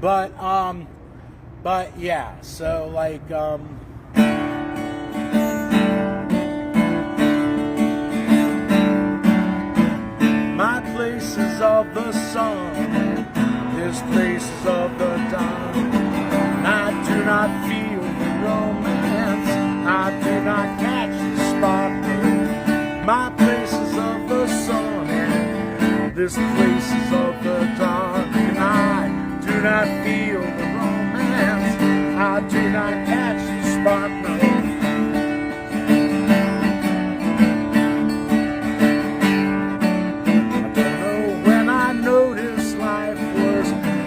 But yeah, so like my place is of the sun, this place is of the dawn. I do not feel the romance, I do not catch the sparkle. My place is of the sun, and this place is of the dawn. And I do not feel the romance, I do not catch the sparkle.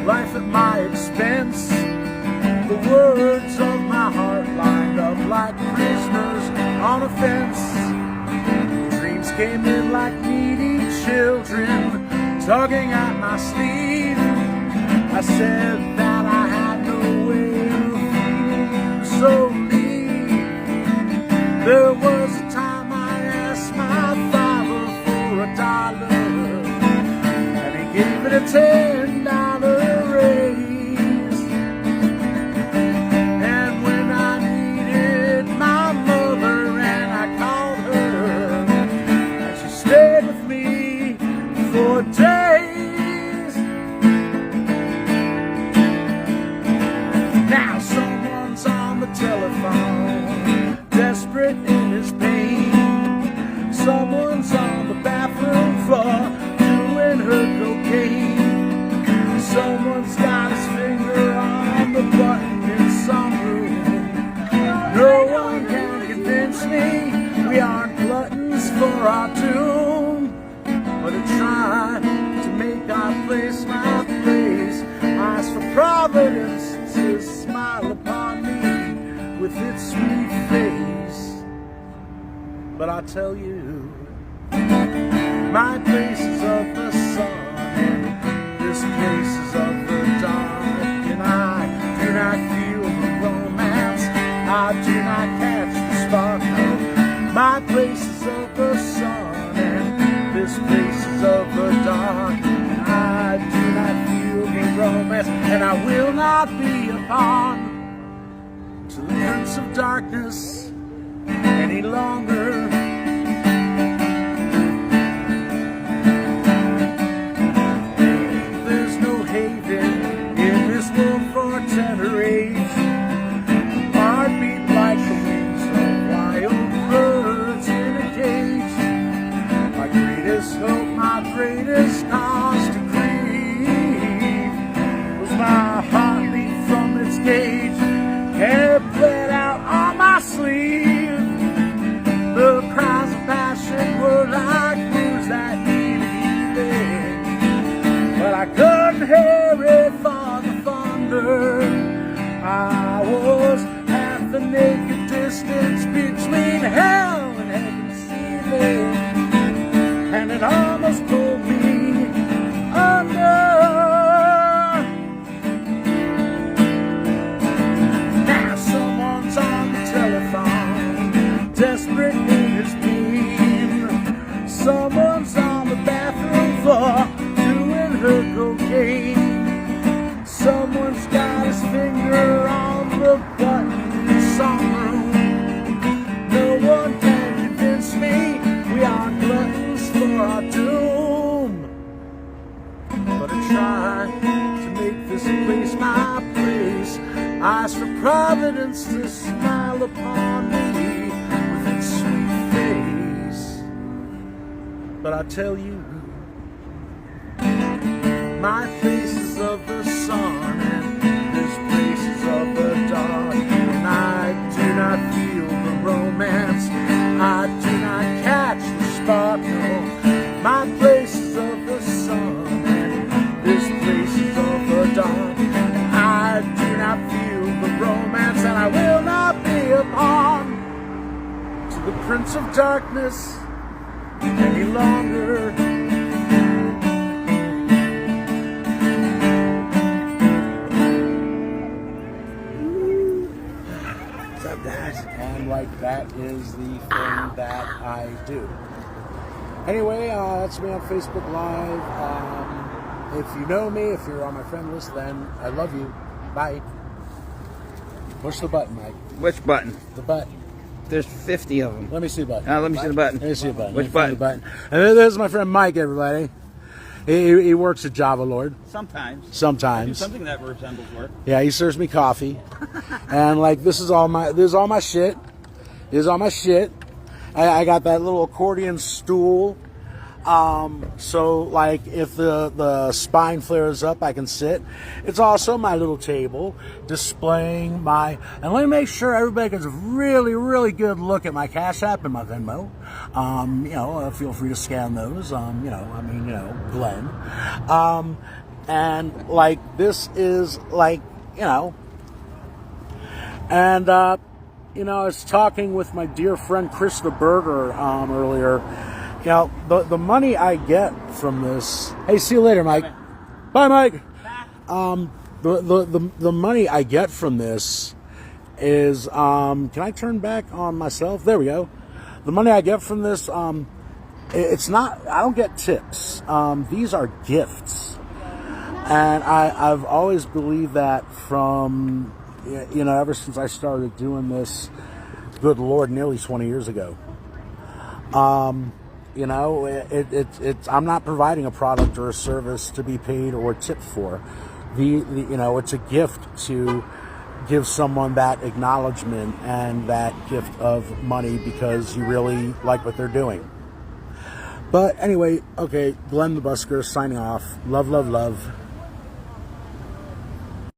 Life at my expense, the words of my heart lined up like prisoners on a fence. Dreams came in like needy children, tugging at my sleeve. I said that I had no way of feeling so leave. There was a time I asked my father for $1, and he gave it a $10 raise. And when I needed my mother and I called her, and she stayed with me for days. Now someone's on the telephone, desperate in his pain. Someone's on the bathroom floor doing her cocaine. Someone's got his finger on the button in some room. No one can convince me we aren't gluttons for our doom, but to try to make our place my place. I ask for Providence to smile upon me with its sweet face. But I tell you, my place is of the sun, this place is of the dawn, and I do not feel the romance, I do not catch the sparkle. My place is of the sun, and this place is of the dawn, and I do not feel the romance, and I will not be a pawn to the Prince of Darkness any longer. Tender age, heartbeat like the wings of wild birds in a cage. My greatest hope, my greatest cause to grieve was my heartbeat from its cage, hair bled out on my sleeve. The cries of passion were like blues that needed healing, but I couldn't hear it for the thunder. I was at the naked distance between hell and heaven's ceiling, and it almost pulled me under. Now someone's on the telephone, desperate in his pain. Someone's on the bathroom floor doing her cocaine. Someone's got his finger on the button in some room. No one can convince me we aren't gluttons for our doom, but I try to make this place my place. I ask for Providence to smile upon me with its sweet face. But I tell you, my place is of the sun, and this place is of the dawn, and I do not feel the romance, I do not catch the sparkle. My place is of the sun, and this place is of the dawn, and I do not feel the romance, and I will not be a pawn to the Prince of Darkness any longer. And like that is the thing that I do. Anyway, that's me on Facebook Live. If you know me, if you're on my friend list, then I love you. Bye. Push the button, Mike. Which button? The button. There's 50 of them. Let me see the button. Let me see the button. Let me see the button. Which button? And this is my friend Mike, everybody. He works at Java Lord. Sometimes. Sometimes. I do something that resembles work. Yeah, he serves me coffee. And like this is all my shit. This is all my shit. I got that little accordion stool. So like if the spine flares up, I can sit. It's also my little table displaying my, and let me make sure everybody gets a really, really good look at my Cash App and my Venmo. Feel free to scan those. Glenn. And like this is like, and I was talking with my dear friend Krista Berger earlier. The money I get from this. Hey, see you later, Mike. Bye, Mike. The money I get from this is can I turn back on myself? There we go. The money I get from this it's not. I don't get tips. These are gifts, and I've always believed that from ever since I started doing this. Good Lord, nearly 20 years ago. It's I'm not providing a product or a service to be paid or tipped for. It's a gift to give someone that acknowledgement and that gift of money because you really like what they're doing. But anyway, okay, Glenn the Busker signing off. Love, love, love.